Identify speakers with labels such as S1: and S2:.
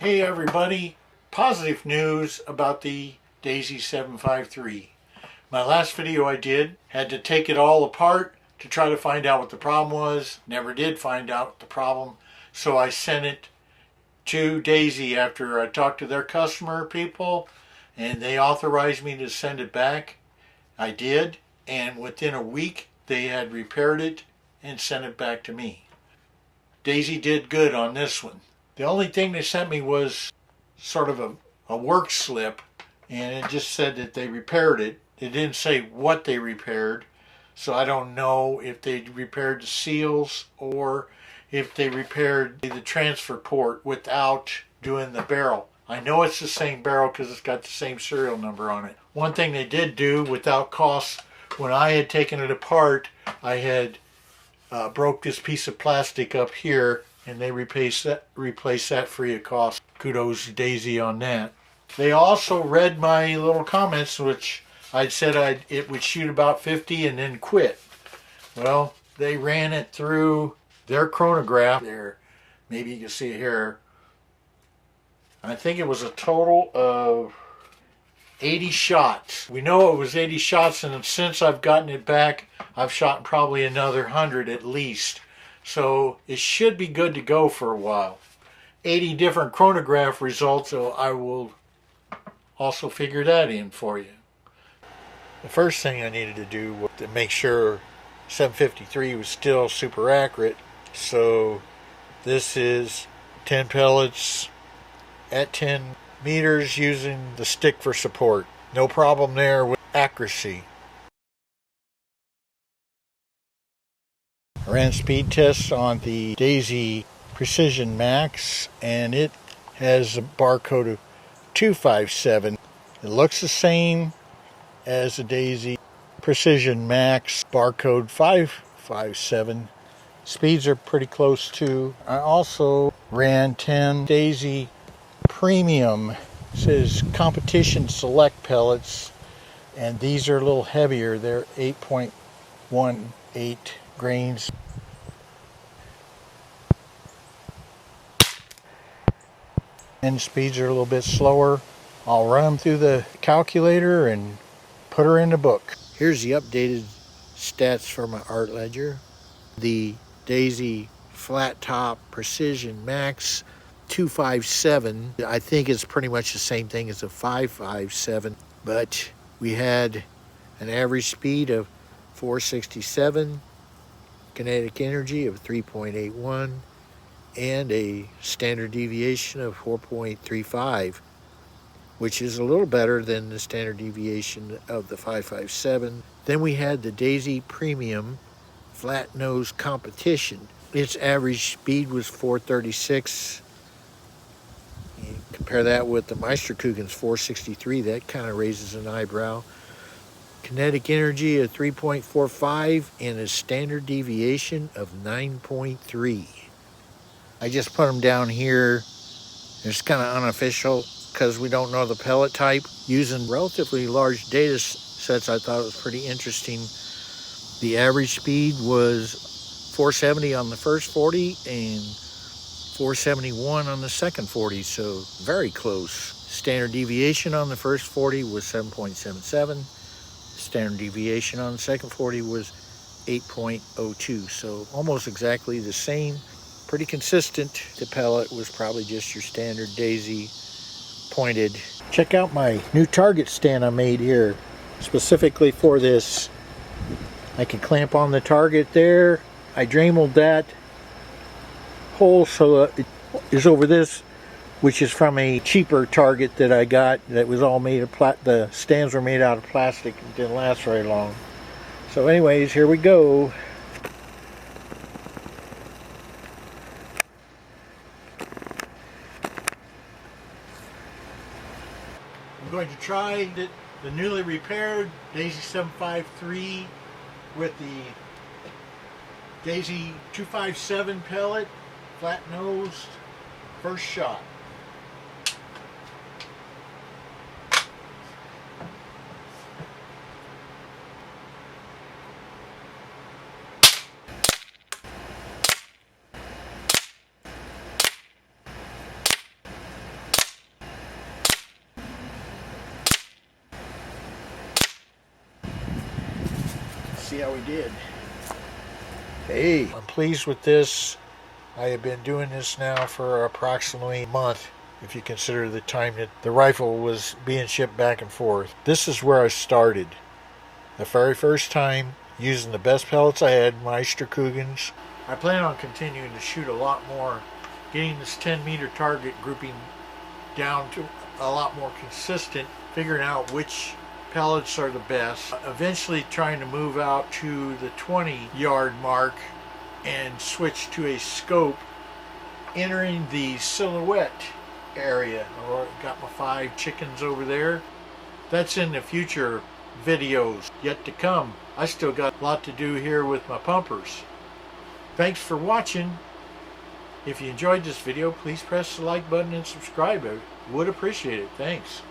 S1: Hey everybody, positive news about the Daisy 753. My last video I did had to take it all apart to try to find out what the problem was. Never did find out the problem, so I sent it to Daisy after I talked to their customer people and they authorized me to send it back. I did, and within a week they had repaired it and sent it back to me. Daisy did good on this one. The only thing they sent me was sort of a work slip, and it just said that they repaired it. It didn't say what they repaired, so I don't know if they repaired the seals or if they repaired the transfer port without doing the barrel. I know it's the same barrel because it's got the same serial number on it. One thing they did do without cost, when I had taken it apart, I had broke this piece of plastic up here, and they replaced that free of cost. Kudos to Daisy on that. They also read my little comments, which I'd said it would shoot about 50 and then quit. Well, they ran it through their chronograph there. Maybe you can see it here. I think it was a total of 80 shots. We know it was 80 shots, and since I've gotten it back, I've shot probably another 100 at least. So it should be good to go for a while. 80 different chronograph results, so I will also figure that in for you. The first thing I needed to do was to make sure 753 was still super accurate. So this is 10 pellets at 10 meters using the stick for support. No problem there with accuracy. I ran speed tests on the Daisy Precision Max, and it has a barcode of 257. It looks the same as the Daisy Precision Max, barcode 557. Speeds are pretty close too. I also ran 10 Daisy Premium, it says competition select pellets, and these are a little heavier. They're 8.18 grains. And speeds are a little bit slower. I'll run them through the calculator and put her in the book. Here's the updated stats for my art ledger. The Daisy Flat Top Precision Max 257. I think it's pretty much the same thing as a 557, but we had an average speed of 467, kinetic energy of 3.81, and a standard deviation of 4.35, which is a little better than the standard deviation of the 557. Then we had the Daisy Premium Flat Nose Competition. Its average speed was 436. You compare that with the Meisterkugel's 463, that kind of raises an eyebrow. Kinetic energy of 3.45 and a standard deviation of 9.3. I just put them down here. It's kind of unofficial because we don't know the pellet type. Using relatively large data sets, I thought it was pretty interesting. The average speed was 470 on the first 40 and 471 on the second 40, so very close. Standard deviation on the first 40 was 7.77. Standard deviation on the second 40 was 8.02, so almost exactly the same. Pretty consistent. The pellet was probably just your standard Daisy pointed. Check out my new target stand I made here specifically for this. I can clamp on the target there. I Dremeled that hole so it is over this, which is from a cheaper target that I got that was all made of the stands were made out of plastic and didn't last very long. So anyways, here we go. I'm going to try the newly repaired Daisy 753 with the Daisy 257 pellet, flat nosed, first shot. see how we did. Hey, I'm pleased with this. I have been doing this now for approximately a month, if you consider the time that the rifle was being shipped back and forth. This is where I started. The very first time, using the best pellets I had, Meister Coogan's. I plan on continuing to shoot a lot more, getting this 10-meter target grouping down to a lot more consistent, figuring out which pellets are the best, eventually trying to move out to the 20-yard mark and switch to a scope, entering the silhouette area. I've got my 5 chickens over there. That's in the future videos yet to come. I still got a lot to do here with my pumpers. Thanks for watching. If you enjoyed this video, please press the like button and subscribe. I would appreciate it. Thanks.